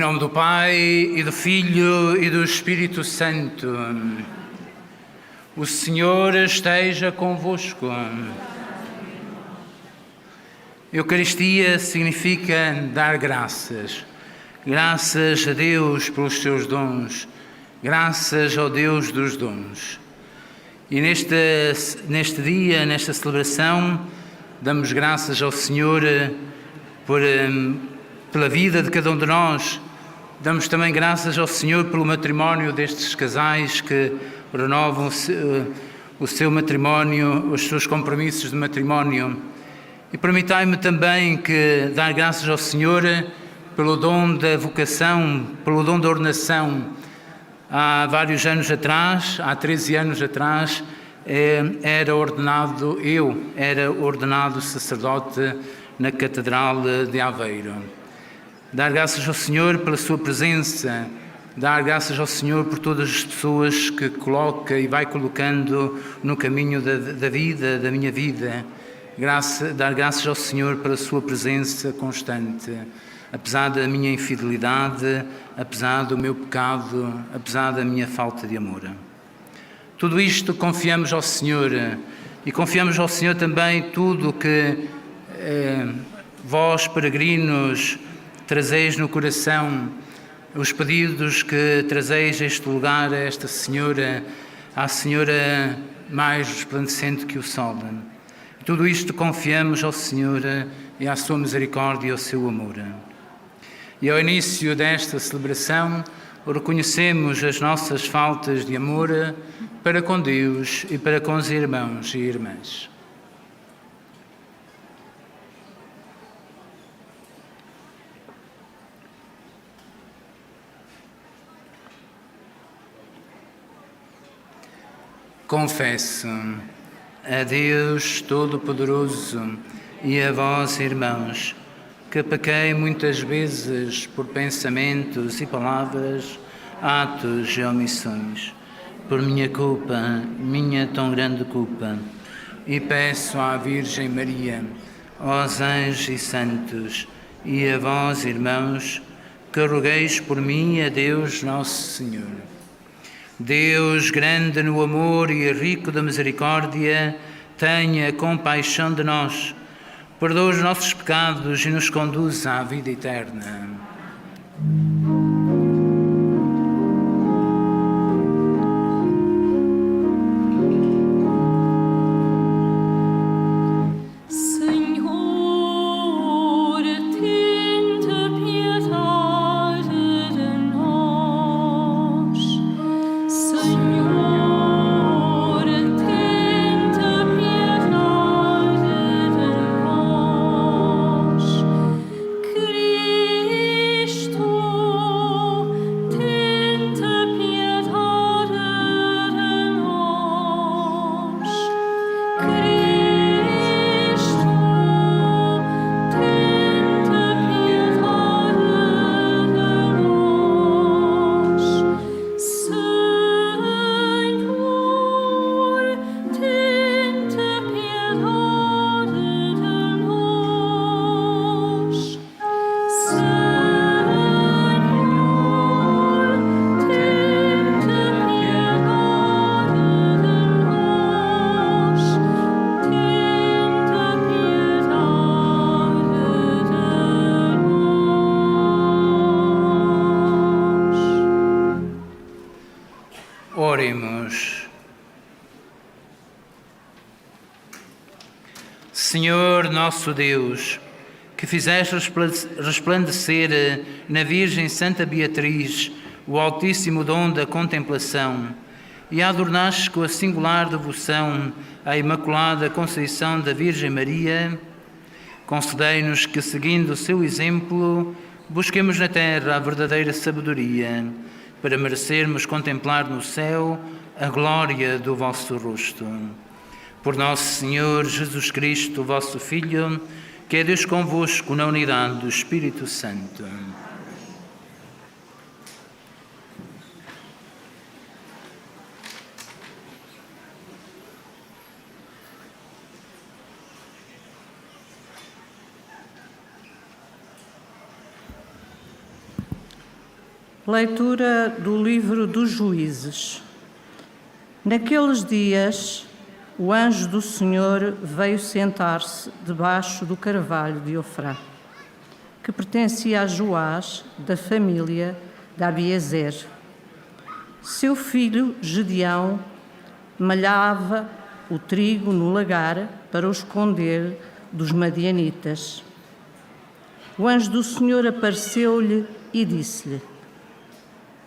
nome do Pai, e do Filho, e do Espírito Santo. O Senhor esteja convosco. Eucaristia significa dar graças. Graças a Deus pelos seus dons. Graças ao Deus dos dons. E neste dia, nesta celebração, damos graças ao Senhor pela vida de cada um de nós. Damos também graças ao Senhor pelo matrimónio destes casais que renovam o seu matrimónio, os seus compromissos de matrimónio. E permitai-me também dar graças ao Senhor pelo dom da vocação, pelo dom da ordenação. Há vários anos atrás, há 13 anos atrás, era ordenado sacerdote na Catedral de Aveiro. Dar graças ao Senhor pela sua presença, dar graças ao Senhor por todas as pessoas que coloca e vai colocando no caminho da vida, da minha vida. Dar graças ao Senhor pela sua presença constante, apesar da minha infidelidade, apesar do meu pecado, apesar da minha falta de amor. Tudo isto confiamos ao Senhor e confiamos ao Senhor também tudo o que vós, peregrinos, trazeis no coração, os pedidos que trazeis a este lugar, a esta Senhora, à Senhora mais resplandecente que o sol. Tudo isto confiamos ao Senhor e à sua misericórdia e ao seu amor. E ao início desta celebração, reconhecemos as nossas faltas de amor para com Deus e para com os irmãos e irmãs. Confesso a Deus Todo-Poderoso e a vós, irmãos, que pequei muitas vezes por pensamentos e palavras, atos e omissões, por minha culpa, minha tão grande culpa, e peço à Virgem Maria, aos anjos e santos, e a vós, irmãos, que rogueis por mim a Deus Nosso Senhor. Deus, grande no amor e rico da misericórdia, tenha compaixão de nós, perdoa os nossos pecados e nos conduza à vida eterna. Oremos. Senhor nosso Deus, que fizeste resplandecer na Virgem Santa Beatriz o altíssimo dom da contemplação e a adornaste com a singular devoção à Imaculada Conceição da Virgem Maria, concedei-nos que, seguindo o seu exemplo, busquemos na terra a verdadeira sabedoria, para merecermos contemplar no céu a glória do vosso rosto. Por nosso Senhor Jesus Cristo, vosso Filho, que é Deus convosco na unidade do Espírito Santo. Leitura do livro dos Juízes. Naqueles dias, o anjo do Senhor veio sentar-se debaixo do carvalho de Ofrá, que pertencia a Joás, da família de Abiezer. Seu filho, Gedeão, malhava o trigo no lagar para o esconder dos madianitas. O anjo do Senhor apareceu-lhe e disse-lhe: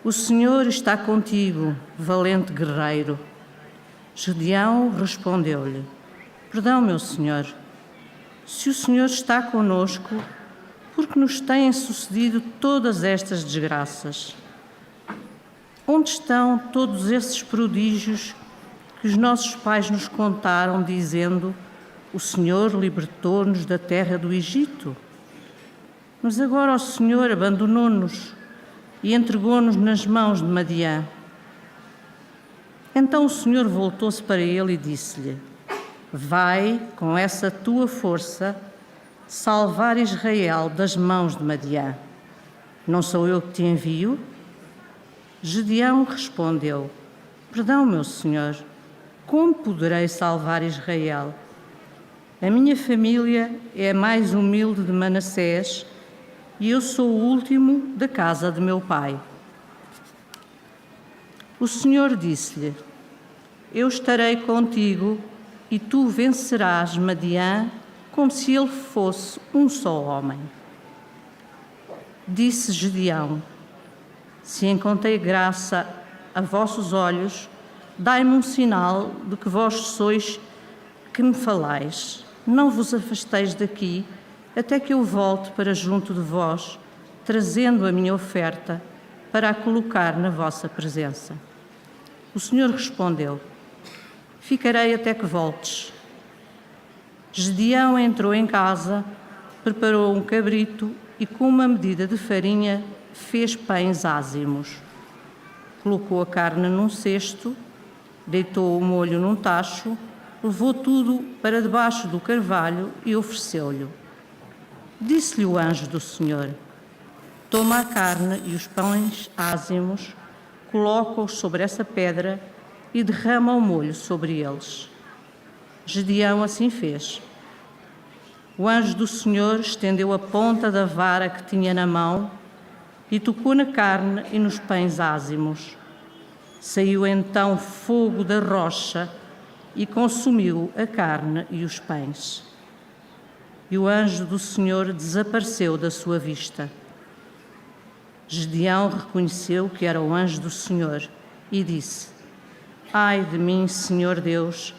O Senhor está contigo, valente guerreiro. Gedeão respondeu-lhe: Perdão, meu Senhor, se o Senhor está conosco, por que nos têm sucedido todas estas desgraças? Onde estão todos esses prodígios que os nossos pais nos contaram, dizendo: O Senhor libertou-nos da terra do Egito? Mas agora o Senhor abandonou-nos e entregou-nos nas mãos de Madiã. Então o Senhor voltou-se para ele e disse-lhe: Vai, com essa tua força, salvar Israel das mãos de Madiã. Não sou eu que te envio? Gedeão respondeu: Perdão, meu Senhor, como poderei salvar Israel? A minha família é a mais humilde de Manassés e eu sou o último da casa de meu pai. O Senhor disse-lhe: Eu estarei contigo e tu vencerás Madiã como se ele fosse um só homem. Disse Gedeão: Se encontrei graça a vossos olhos, dai-me um sinal de que vós sois que me falais. Não vos afasteis daqui, até que eu volte para junto de vós, trazendo a minha oferta para a colocar na vossa presença. O Senhor respondeu: Ficarei até que voltes. Gedeão entrou em casa, preparou um cabrito e, com uma medida de farinha, fez pães ázimos. Colocou a carne num cesto, deitou o molho num tacho, levou tudo para debaixo do carvalho e ofereceu-lhe. Disse-lhe o anjo do Senhor: Toma a carne e os pães ázimos, coloca-os sobre essa pedra e derrama o molho sobre eles. Gedeão assim fez. O anjo do Senhor estendeu a ponta da vara que tinha na mão e tocou na carne e nos pães ázimos. Saiu então fogo da rocha e consumiu a carne e os pães. E o anjo do Senhor desapareceu da sua vista. Gedeão reconheceu que era o anjo do Senhor e disse: Ai de mim, Senhor Deus,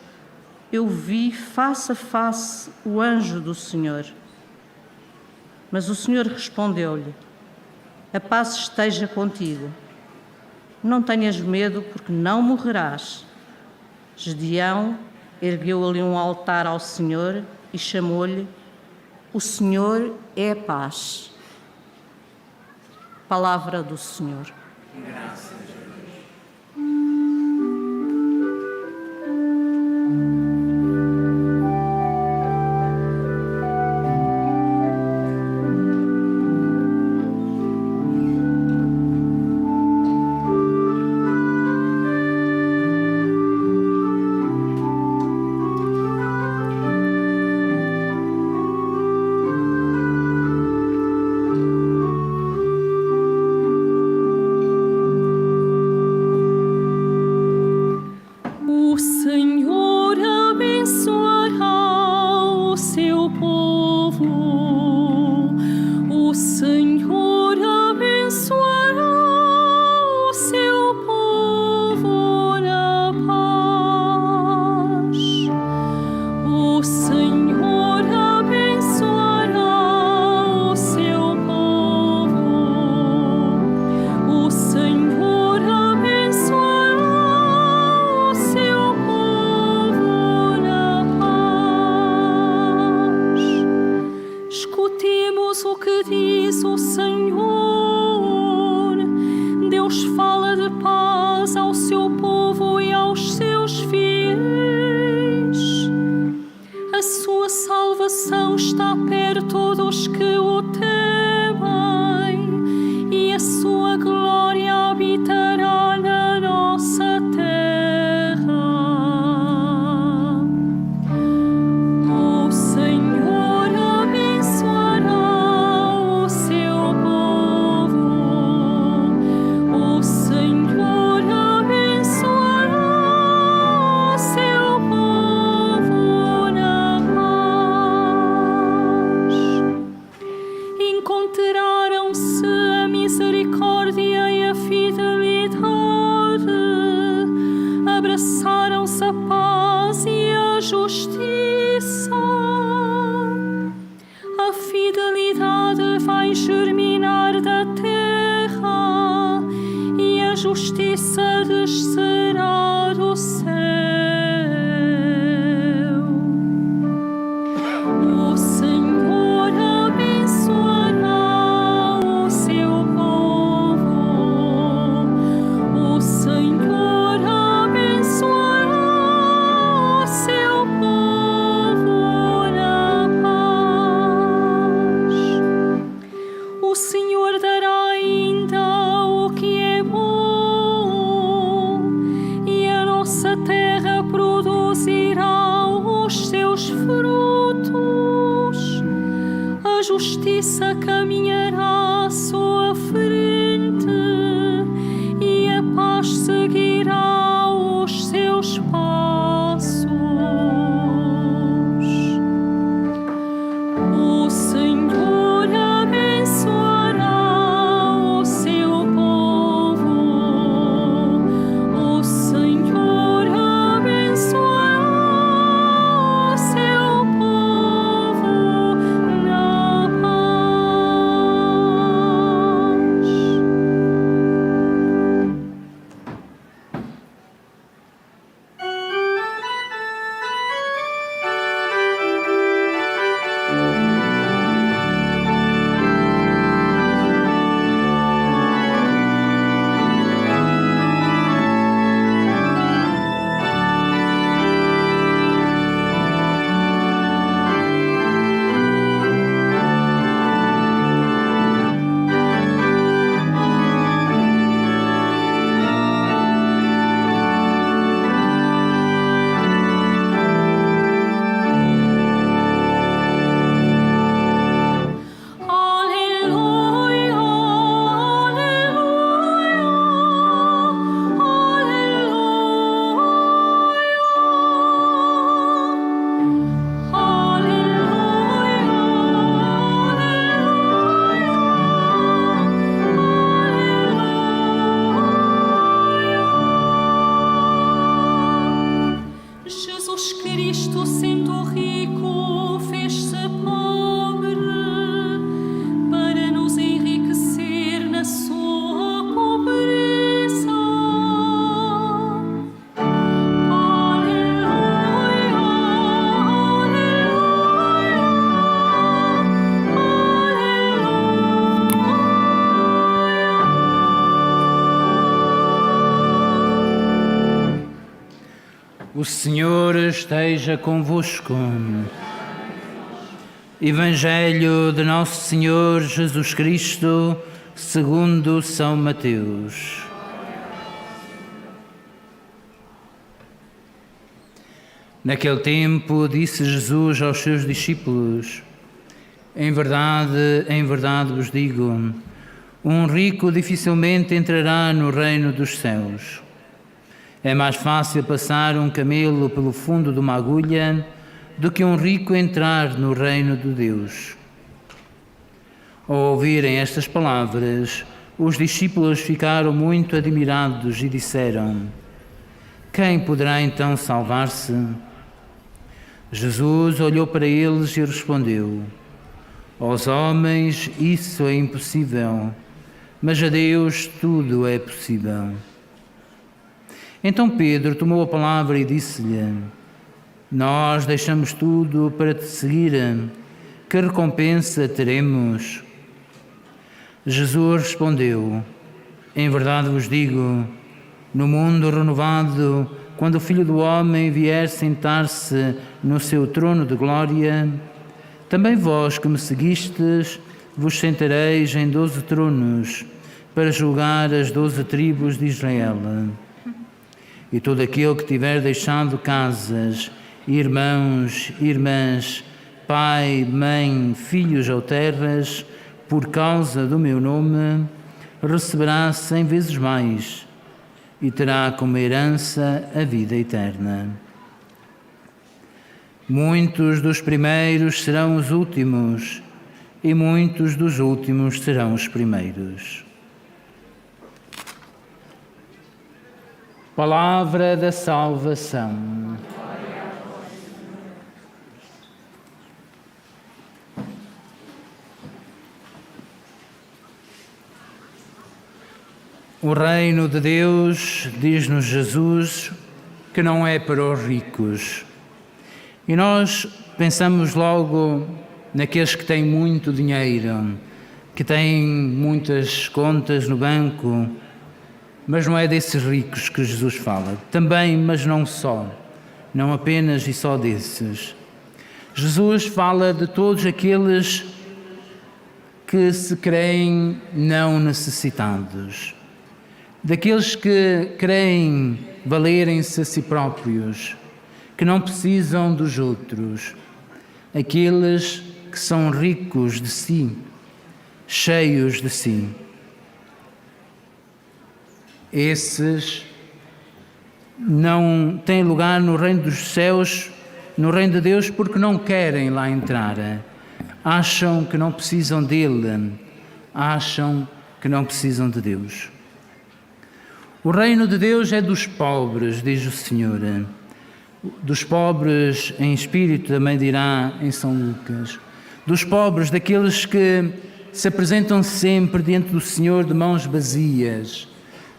eu vi face a face o anjo do Senhor. Mas o Senhor respondeu-lhe: A paz esteja contigo. Não tenhas medo, porque não morrerás. Gedeão ergueu ali um altar ao Senhor e chamou-lhe: O Senhor é a paz. Palavra do Senhor. Graças. perto dos que o temem, e a sua glória encontraram-se a misericórdia e a fidelidade, abraçaram-se a paz e a justiça. A fidelidade vai germinar da terra e a justiça descerá do céu. O Senhor abençoará o seu povo. O Senhor abençoará o seu povo na paz. O Senhor dará ainda o que é bom, e a nossa terra produzirá os seus frutos. A justiça caminhará à sua frente e a paz seguirá os seus passos. O Senhor abençoará o seu povo. O Senhor abençoará o seu povo na paz. Aleluia, Jesus Cristo, sendo rico, fez-se pobre para nos enriquecer na sua pobreza. Aleluia, O Senhor esteja convosco. Evangelho de Nosso Senhor Jesus Cristo, segundo São Mateus. Naquele tempo disse Jesus aos seus discípulos: em verdade vos digo, um rico dificilmente entrará no reino dos céus. É mais fácil passar um camelo pelo fundo de uma agulha do que um rico entrar no reino de Deus. Ao ouvirem estas palavras, os discípulos ficaram muito admirados e disseram: quem poderá então salvar-se? Jesus olhou para eles e respondeu: aos homens isso é impossível, mas a Deus tudo é possível. Então Pedro tomou a palavra e disse-lhe: nós deixamos tudo para te seguir. Que recompensa teremos? Jesus respondeu: em verdade vos digo, no mundo renovado, quando o Filho do Homem vier sentar-se no seu trono de glória, também vós que me seguistes, vos sentareis em 12 tronos, para julgar as 12 tribos de Israel. E todo aquele que tiver deixado casas, irmãos, irmãs, pai, mãe, filhos ou terras, por causa do meu nome, receberá 100 vezes mais e terá como herança a vida eterna. Muitos dos primeiros serão os últimos e muitos dos últimos serão os primeiros. Palavra da salvação. O reino de Deus, diz-nos Jesus, que não é para os ricos. E nós pensamos logo naqueles que têm muito dinheiro, que têm muitas contas no banco, mas não é desses ricos que Jesus fala. Também, mas não só, não apenas e só desses. Jesus fala de todos aqueles que se creem não necessitados, daqueles que creem valerem-se a si próprios, que não precisam dos outros, aqueles que são ricos de si, cheios de si. Esses não têm lugar no reino dos céus, no reino de Deus, porque não querem lá entrar. Acham que não precisam dele, acham que não precisam de Deus. O reino de Deus é dos pobres, diz o Senhor. Dos pobres em espírito, também dirá em São Lucas. Dos pobres, daqueles que se apresentam sempre diante do Senhor de mãos vazias.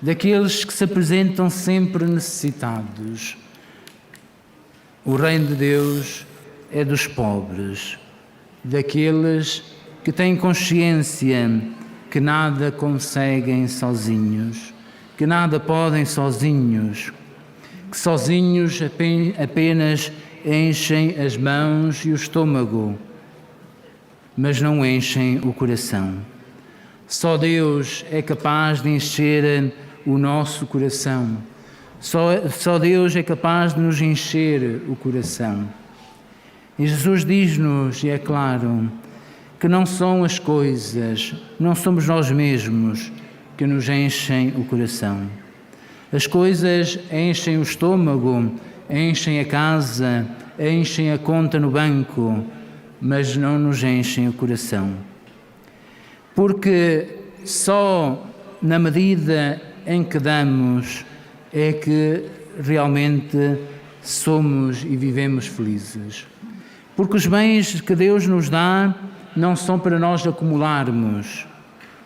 Daqueles que se apresentam sempre necessitados. O reino de Deus é dos pobres, daqueles que têm consciência que nada conseguem sozinhos, que nada podem sozinhos, que sozinhos apenas enchem as mãos e o estômago, mas não enchem o coração. Só Deus é capaz de encher o nosso coração. Só Deus é capaz de nos encher o coração. E Jesus diz-nos, e é claro, que não são as coisas, não somos nós mesmos que nos enchem o coração. As coisas enchem o estômago, enchem a casa, enchem a conta no banco, mas não nos enchem o coração. Porque só na medida em que damos é que realmente somos e vivemos felizes. Porque os bens que Deus nos dá não são para nós acumularmos.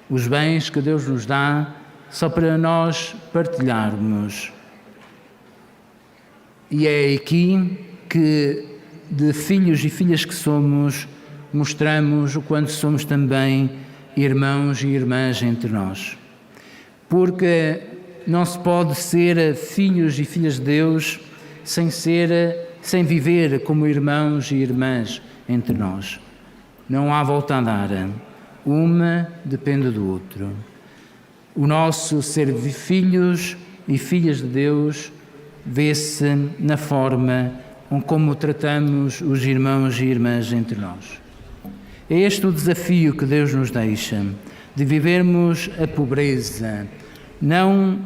Os bens que Deus nos dá são para nós partilharmos. E é aqui que, de filhos e filhas que somos, mostramos o quanto somos também irmãos e irmãs entre nós. Porque não se pode ser filhos e filhas de Deus sem viver como irmãos e irmãs entre nós. Não há volta a dar. Uma depende do outro. O nosso ser filhos e filhas de Deus vê-se na forma como tratamos os irmãos e irmãs entre nós. É este o desafio que Deus nos deixa, de vivermos a pobreza, não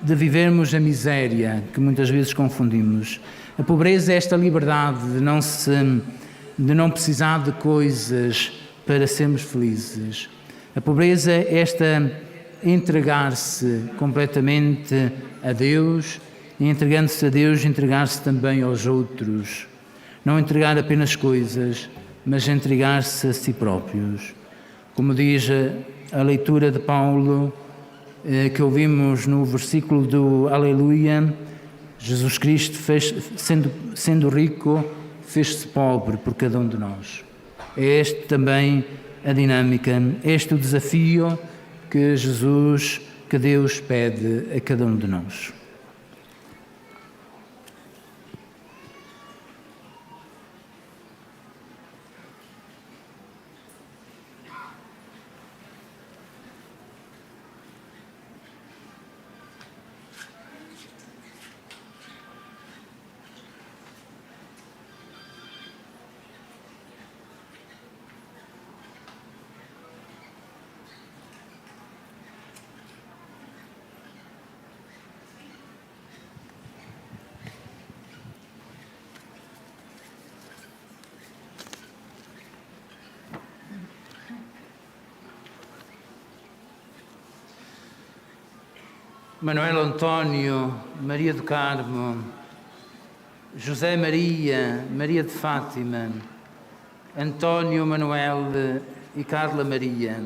de vivermos a miséria, que muitas vezes confundimos. A pobreza é esta liberdade de não precisar de coisas para sermos felizes. A pobreza é esta entregar-se completamente a Deus e, entregando-se a Deus, entregar-se também aos outros. Não entregar apenas coisas, mas entregar-se a si próprios. Como diz a leitura de Paulo, que ouvimos no versículo do Aleluia, Jesus Cristo, sendo rico, fez-se pobre por cada um de nós. É este também a dinâmica, este o desafio que Deus pede a cada um de nós. Manuel António, Maria do Carmo, José Maria, Maria de Fátima, António Manuel e Carla Maria.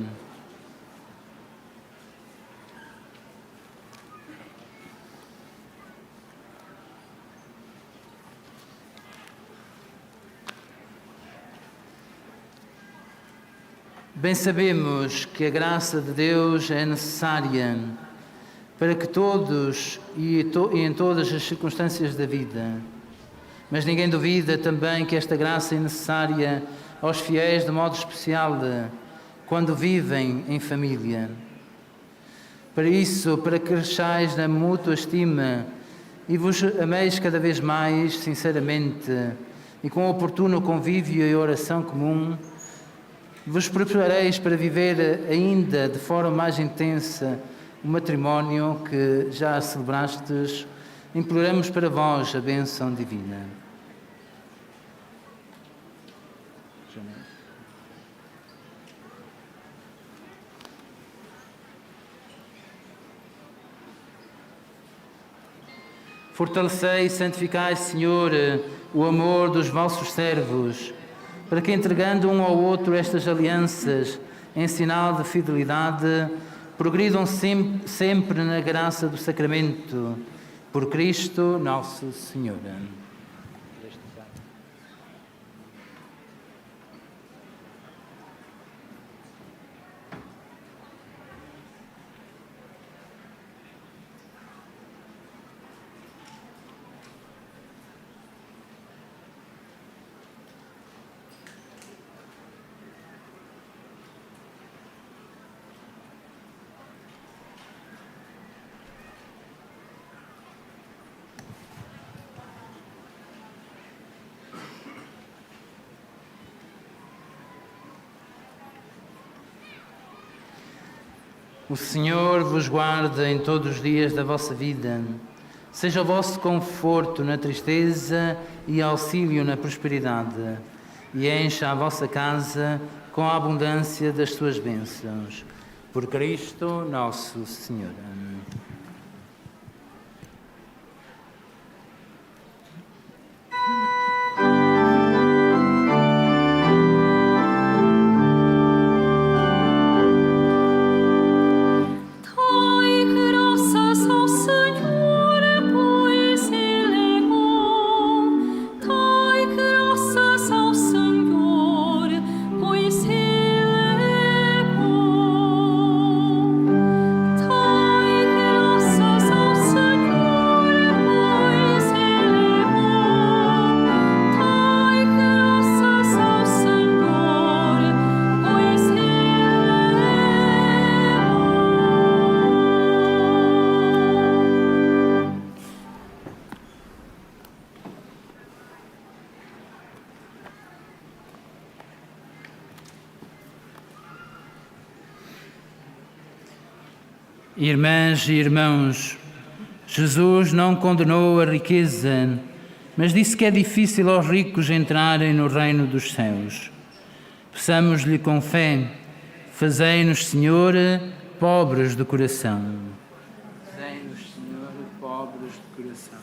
Bem sabemos que a graça de Deus é necessária para que todos e em todas as circunstâncias da vida. Mas ninguém duvida também que esta graça é necessária aos fiéis de modo especial quando vivem em família. Para isso, para que cresçais na mútua estima e vos ameis cada vez mais sinceramente e com oportuno convívio e oração comum, vos prepareis para viver ainda de forma mais intensa o matrimónio que já celebrastes. Imploramos para vós a bênção divina. Fortalecei e santificai, Senhor, o amor dos vossos servos, para que, entregando um ao outro estas alianças em sinal de fidelidade, progridam sempre na graça do sacramento, por Cristo nosso Senhor. O Senhor vos guarde em todos os dias da vossa vida. Seja o vosso conforto na tristeza e auxílio na prosperidade. E encha a vossa casa com a abundância das suas bênçãos. Por Cristo nosso Senhor. Irmãs e irmãos, Jesus não condenou a riqueza, mas disse que é difícil aos ricos entrarem no reino dos céus. Peçamos-lhe com fé, fazei-nos, Senhor, pobres de coração. Fazei-nos, Senhor, pobres de coração.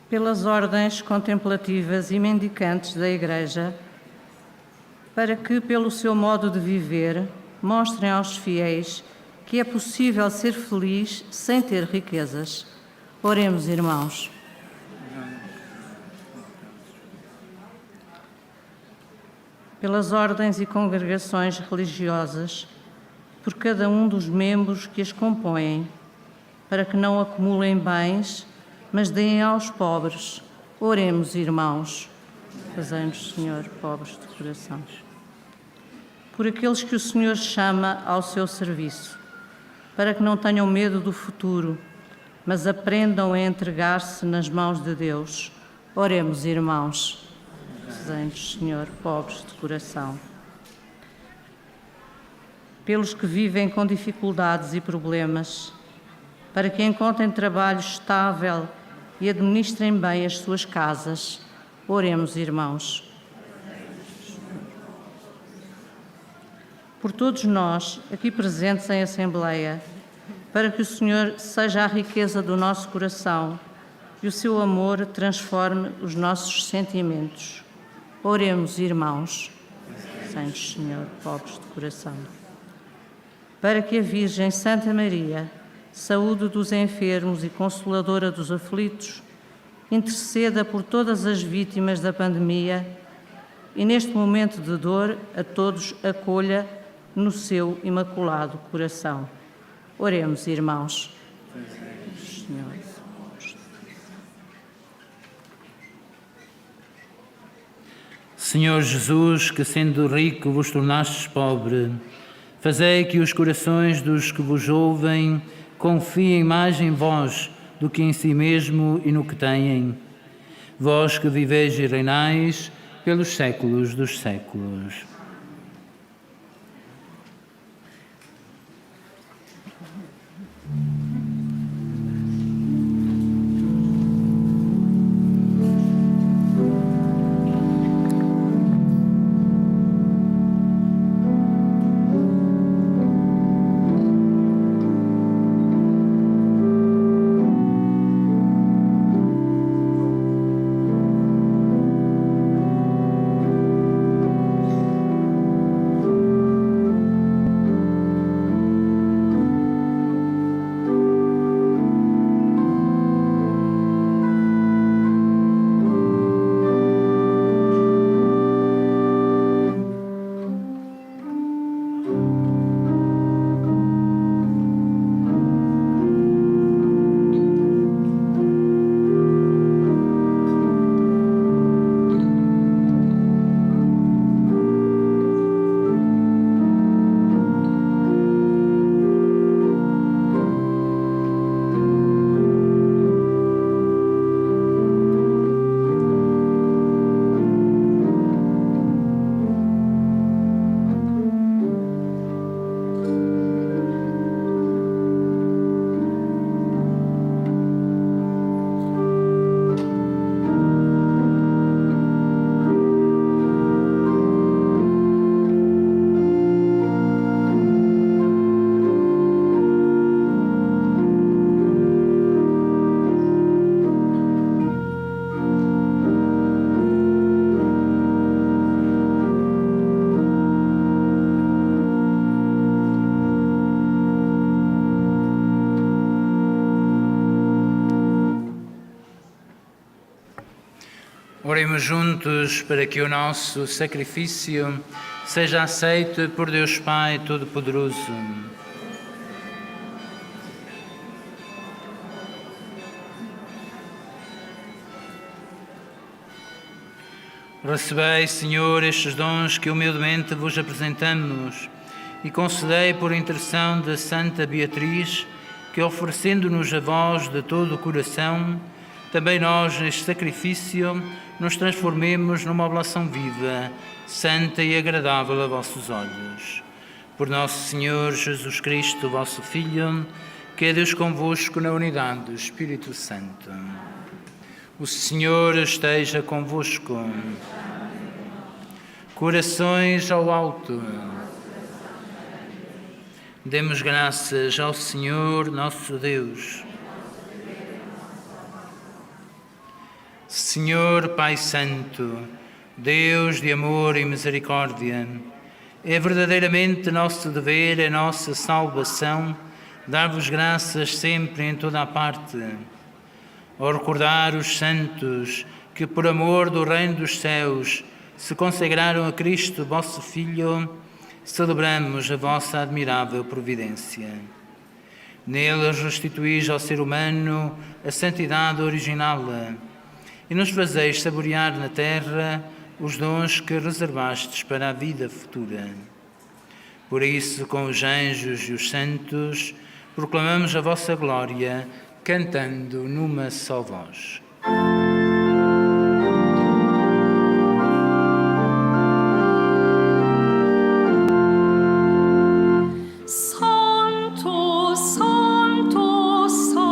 Pelas ordens contemplativas e mendicantes da Igreja, para que, pelo seu modo de viver, mostrem aos fiéis que é possível ser feliz sem ter riquezas. Oremos, irmãos. Pelas ordens e congregações religiosas, por cada um dos membros que as compõem, para que não acumulem bens, mas deem aos pobres. Oremos, irmãos. Fazei-nos, Senhor, pobres de coração. Por aqueles que o Senhor chama ao seu serviço, para que não tenham medo do futuro, mas aprendam a entregar-se nas mãos de Deus. Oremos, irmãos. Fazei-nos, Senhor, pobres de coração. Pelos que vivem com dificuldades e problemas, para que encontrem trabalho estável e administrem bem as suas casas. Oremos, irmãos. Por todos nós, aqui presentes em Assembleia, para que o Senhor seja a riqueza do nosso coração e o seu amor transforme os nossos sentimentos. Oremos, irmãos. Santos, Senhor, pobres de coração. Para que a Virgem Santa Maria, saúde dos enfermos e consoladora dos aflitos, interceda por todas as vítimas da pandemia e, neste momento de dor, a todos acolha no seu imaculado coração. Oremos, irmãos. Senhor. Senhor Jesus, que sendo rico vos tornastes pobre, fazei que os corações dos que vos ouvem confiem mais em vós do que em si mesmo e no que têm. Vós que viveis e reinais pelos séculos dos séculos. Oremos juntos para que o nosso sacrifício seja aceito por Deus Pai Todo-Poderoso. Recebei, Senhor, estes dons que humildemente vos apresentamos e concedei por intercessão da Santa Beatriz que, oferecendo-nos a vós de todo o coração, também nós, neste sacrifício, nos transformemos numa oblação viva, santa e agradável a vossos olhos. Por nosso Senhor Jesus Cristo, vosso Filho, que é Deus convosco na unidade do Espírito Santo. O Senhor esteja convosco. Corações ao alto. Demos graças ao Senhor nosso Deus. Senhor Pai Santo, Deus de amor e misericórdia, é verdadeiramente nosso dever, é nossa salvação, dar-vos graças sempre em toda a parte. Ao recordar os santos que, por amor do Reino dos Céus, se consagraram a Cristo, vosso Filho, celebramos a vossa admirável providência. Nele restituís ao ser humano a santidade original e nos fazeis saborear na terra os dons que reservastes para a vida futura. Por isso, com os anjos e os santos, proclamamos a vossa glória, cantando numa só voz. Santo, Santo, Santo,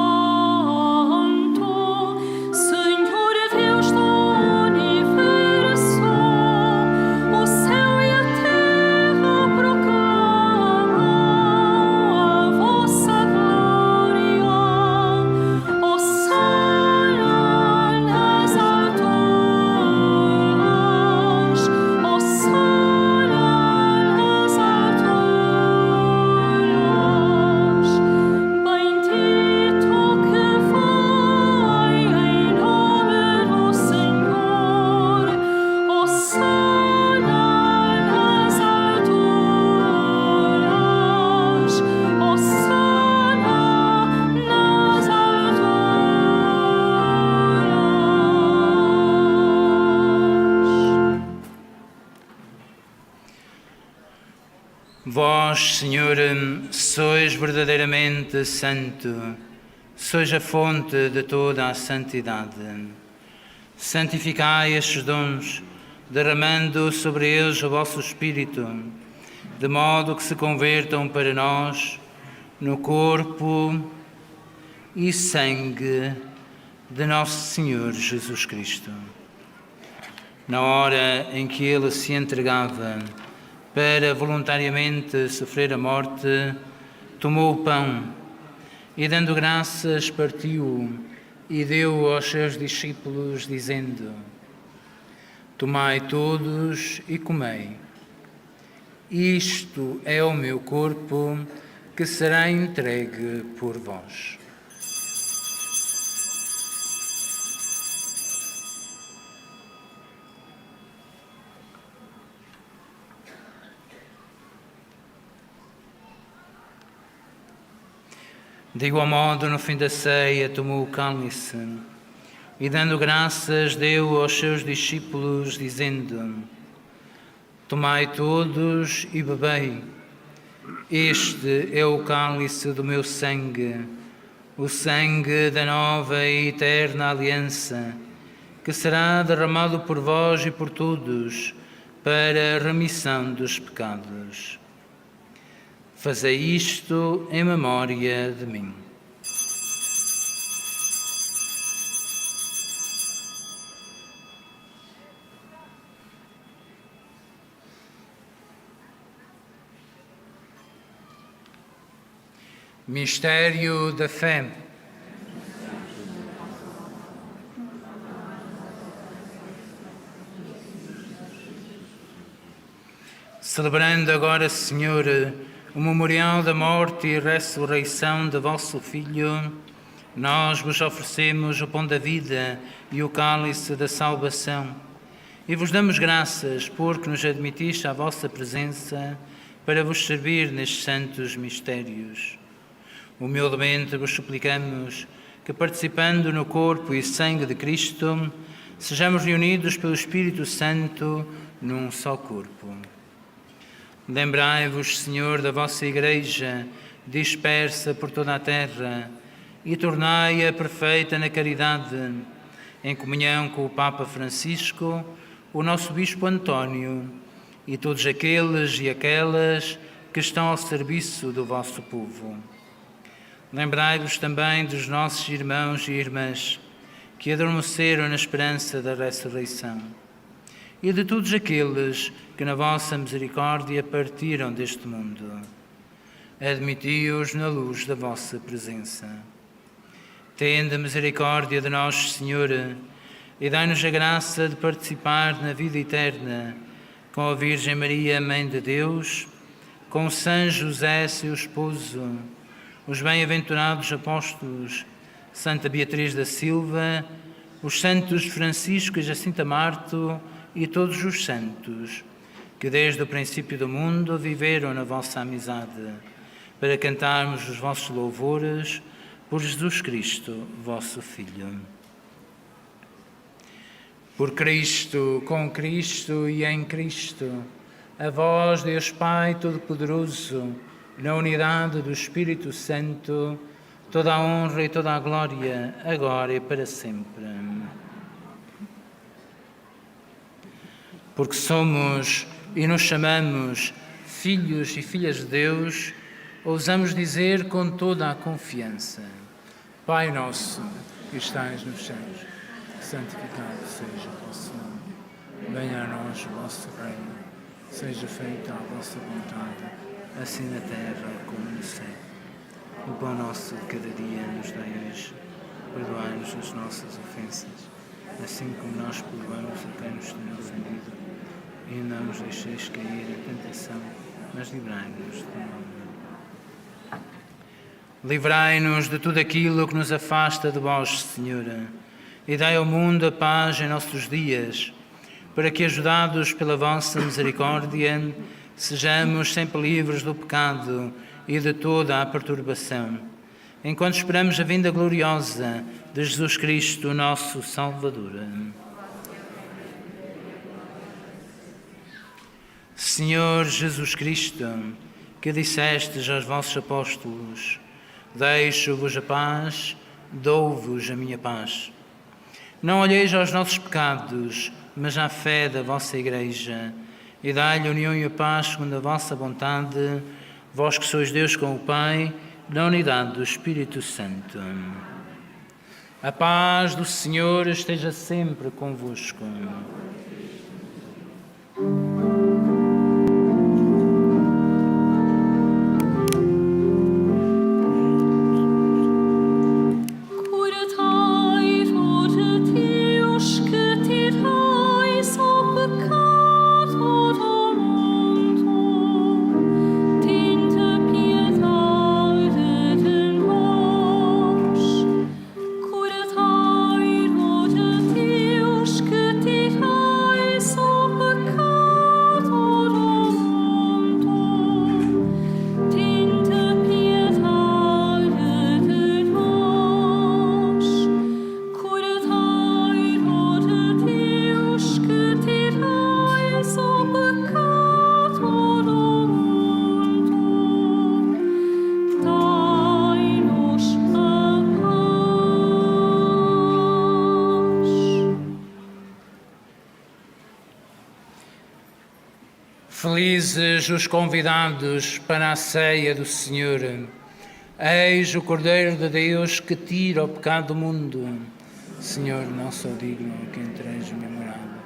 Vós, Senhor, sois verdadeiramente santo, sois a fonte de toda a santidade. Santificai estes dons, derramando sobre eles o vosso Espírito, de modo que se convertam para nós no corpo e sangue de nosso Senhor Jesus Cristo. Na hora em que ele se entregava para voluntariamente sofrer a morte, tomou o pão e, dando graças, partiu-o e deu aos seus discípulos, dizendo: Tomai todos e comei. Isto é o meu corpo, que será entregue por vós. De igual modo, no fim da ceia, tomou o cálice e, dando graças, deu aos seus discípulos, dizendo: Tomai todos e bebei. Este é o cálice do meu sangue, o sangue da nova e eterna aliança, que será derramado por vós e por todos para a remissão dos pecados. Fazei isto em memória de mim. Mistério da fé. Celebrando agora, Senhor, o memorial da morte e ressurreição de vosso Filho, nós vos oferecemos o pão da vida e o cálice da salvação e vos damos graças porque nos admitiste à vossa presença para vos servir nestes santos mistérios. Humildemente vos suplicamos que, participando no corpo e sangue de Cristo, sejamos reunidos pelo Espírito Santo num só corpo. Lembrai-vos, Senhor, da vossa Igreja, dispersa por toda a terra, e tornai-a perfeita na caridade, em comunhão com o Papa Francisco, o nosso Bispo António, e todos aqueles e aquelas que estão ao serviço do vosso povo. Lembrai-vos também dos nossos irmãos e irmãs, que adormeceram na esperança da ressurreição, e de todos aqueles que na vossa misericórdia partiram deste mundo. Admiti-os na luz da vossa presença. Tende misericórdia de nós, Senhor, e dai-nos a graça de participar na vida eterna com a Virgem Maria, Mãe de Deus, com São José, seu esposo, os bem-aventurados apóstolos, Santa Beatriz da Silva, os santos Francisco e Jacinta Marto e todos os santos, que desde o princípio do mundo viveram na vossa amizade, para cantarmos os vossos louvores por Jesus Cristo, vosso Filho. Por Cristo, com Cristo e em Cristo, a vós, Deus Pai Todo-Poderoso, na unidade do Espírito Santo, toda a honra e toda a glória, agora e para sempre. Porque somos e nos chamamos filhos e filhas de Deus, ousamos dizer com toda a confiança: Pai nosso, que estais nos céus, santificado seja o vosso nome. Venha a nós o vosso reino. Seja feita a vossa vontade, assim na terra como no céu. O pão nosso de cada dia nos dai hoje. Perdoai-nos as nossas ofensas, assim como nós perdoamos a quem nos tem ofendido. E não nos deixeis cair em tentação, mas livrai-nos do mal. Livrai-nos de tudo aquilo que nos afasta de vós, Senhora, e dai ao mundo a paz em nossos dias, para que, ajudados pela vossa misericórdia, sejamos sempre livres do pecado e de toda a perturbação, enquanto esperamos a vinda gloriosa de Jesus Cristo, nosso Salvador. Senhor Jesus Cristo, que dissestes aos vossos apóstolos: deixo-vos a paz, dou-vos a minha paz. Não olheis aos nossos pecados, mas à fé da vossa Igreja, e dai-lhe união e a paz segundo a vossa vontade, vós que sois Deus com o Pai, na unidade do Espírito Santo. A paz do Senhor esteja sempre convosco. Felizes os convidados para a ceia do Senhor. Eis o Cordeiro de Deus que tira o pecado do mundo. Senhor, não sou digno que entreis na minha morada,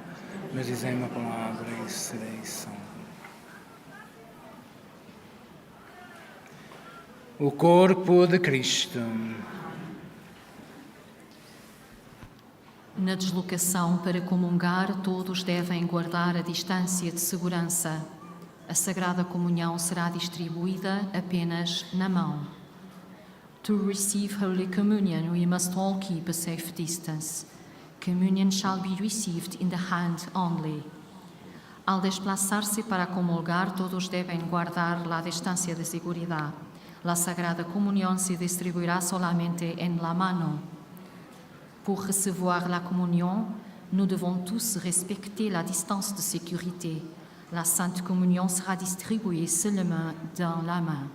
mas dizei uma palavra e serei salvo. O corpo de Cristo. Na deslocação para comungar, todos devem guardar a distância de segurança. A Sagrada Comunhão será distribuída apenas na mão. To receive Holy Communion, we must all keep a safe distance. Communion shall be received in the hand only. Al desplazarse para comulgar, todos devem guardar la distancia de seguridad. La Sagrada Comunión se distribuirá solamente en la mano. Pour recevoir la communion, nous devons tous respecter la distance de sécurité. La Sainte Communion sera distribuée seulement dans la main.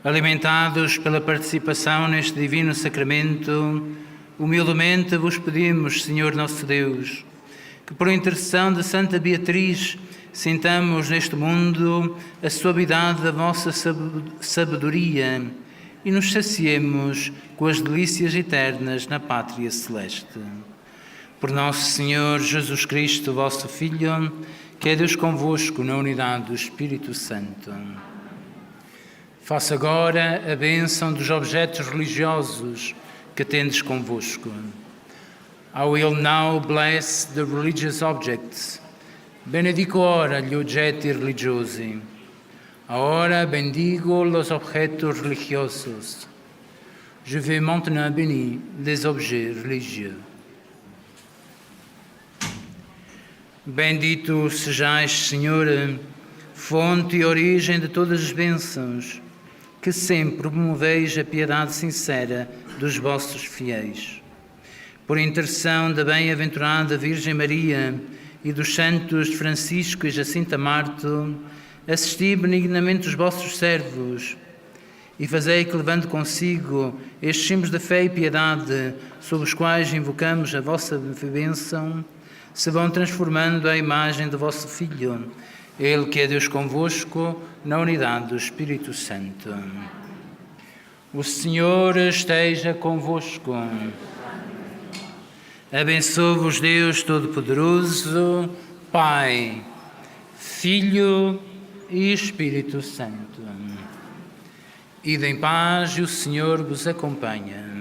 Alimentados pela participação neste divino sacramento, humildemente vos pedimos, Senhor nosso Deus, que por intercessão de Santa Beatriz sintamos neste mundo a suavidade da vossa sabedoria e nos saciemos com as delícias eternas na pátria celeste. Por nosso Senhor Jesus Cristo, vosso Filho, que é Deus convosco na unidade do Espírito Santo. Faça agora a bênção dos objetos religiosos que tendes convosco. I will now bless the religious objects. Benedico ora gli oggetti religiosi. Ora bendigo los objetos religiosos. Je vais maintenant bénir les objets religieux. Bendito sejais, Senhor, fonte e origem de todas as bênçãos, que sempre promoveis a piedade sincera dos vossos fiéis. Por intercessão da bem-aventurada Virgem Maria e dos santos Francisco e Jacinta Marto, assisti benignamente os vossos servos e fazei que, levando consigo estes símbolos de fé e piedade, sob os quais invocamos a vossa bênção, se vão transformando à imagem do vosso Filho, Ele que é Deus convosco, na unidade do Espírito Santo. O Senhor esteja convosco. Abençoe-vos Deus Todo-Poderoso, Pai, Filho e Espírito Santo. Ide em paz e o Senhor vos acompanha.